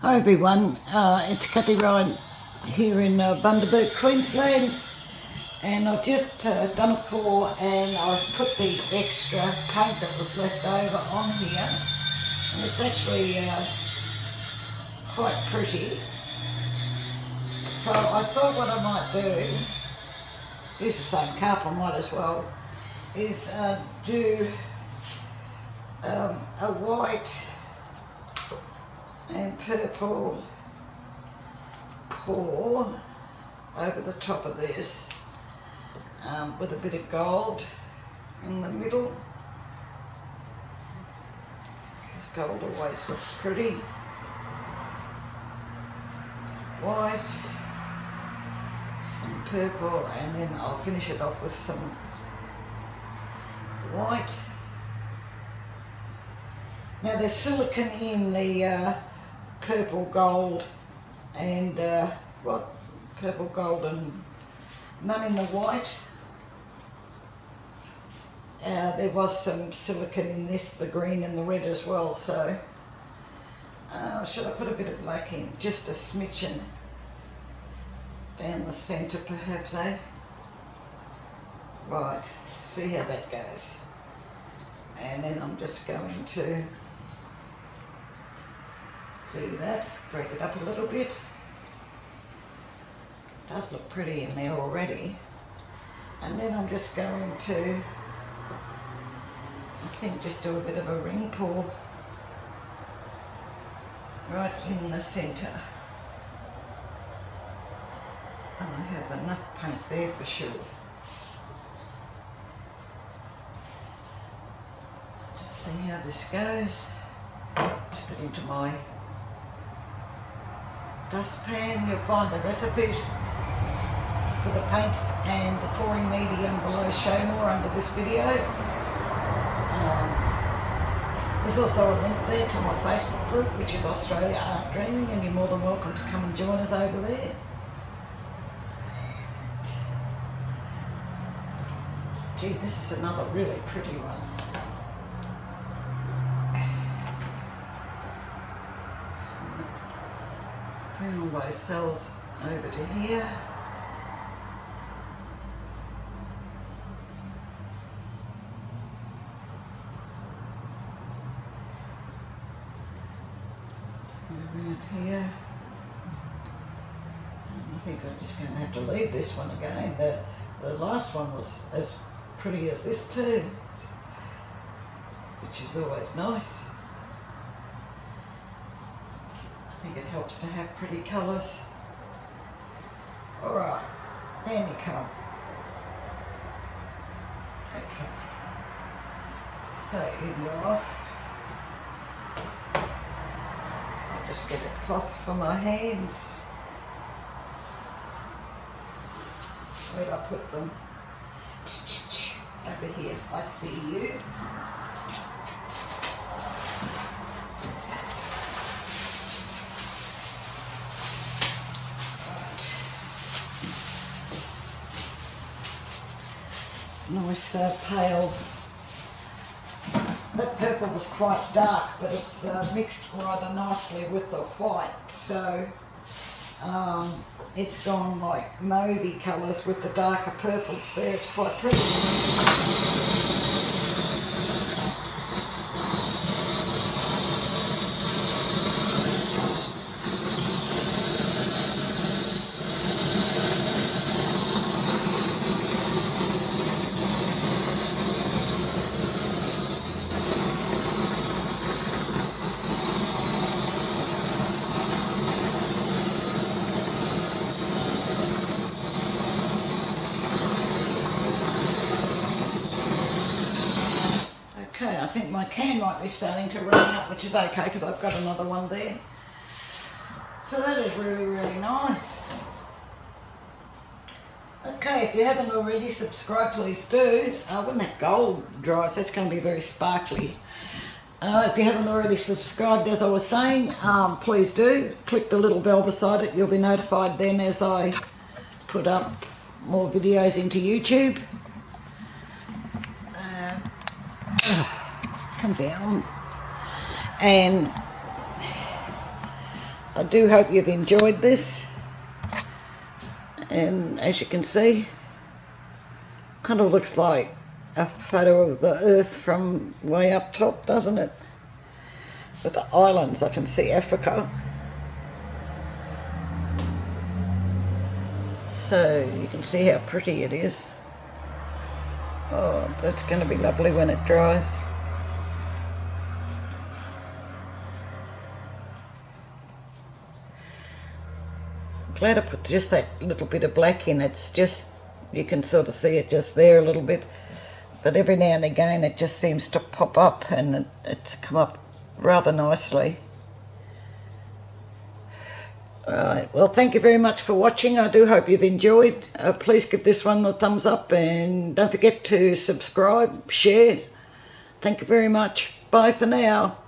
Hi everyone, it's Kathie here in Bundaberg, Queensland, and I've just done a pour and I've put the extra paint that was left over on here, and it's actually quite pretty. So I thought what I might do, use the same cup, I might as well, is do a white and purple pour over the top of this with a bit of gold in the middle, because gold always looks pretty. White, some purple, and then I'll finish it off with some white. Now there's silicone in the purple gold and purple gold and none in the white. There was some silicone in this, the green and the red as well, so should I put a bit of black in? Just a smidgen down the centre perhaps, eh? Right, see how that goes. And then I'm just going to do that, break it up a little bit. It does look pretty in there already. And then I'm just going to, I think, just do a bit of a ring pour right in the centre. And I have enough paint there for sure. Just see how this goes. Just put into my dustpan. You'll find the recipes for the paints and the pouring medium below show more under this video. There's also a link there to my Facebook group, which is Australia Art Dreaming, and you're more than welcome to come and join us over there. Gee, this is another really pretty one. Bring all those cells over to here. Around here. I think I'm just going to have to leave this one again. The last one was as pretty as this too, which is always nice. I think it helps to have pretty colours. Alright, there you come. Okay, so you're off. I'll just get a cloth for my hands. Where'd I put them? Over here, I see you. Nice pale. That purple was quite dark, but it's mixed rather nicely with the white, so it's gone like mauvey colours with the darker purples there. It's quite pretty. Okay, I think my can might be starting to run out, which is okay because I've got another one there. So that is really, really nice. Okay, if you haven't already subscribed, please do. When that gold dries, that's going to be very sparkly. If you haven't already subscribed, as I was saying, please do. Click the little bell beside it. You'll be notified then as I put up more videos into YouTube. Come down. And I do hope you've enjoyed this, and as you can see, kind of looks like a photo of the earth from way up top, doesn't it? With the islands, I can see Africa. So you can see how pretty it is. Oh, that's going to be lovely when it dries. Glad I put just that little bit of black in. It's just, you can sort of see it just there a little bit, but every now and again it just seems to pop up, and it's come up rather nicely. Alright, well, thank you very much for watching. I do hope you've enjoyed. Please give this one a thumbs up, and don't forget to subscribe, share. Thank you very much. Bye for now.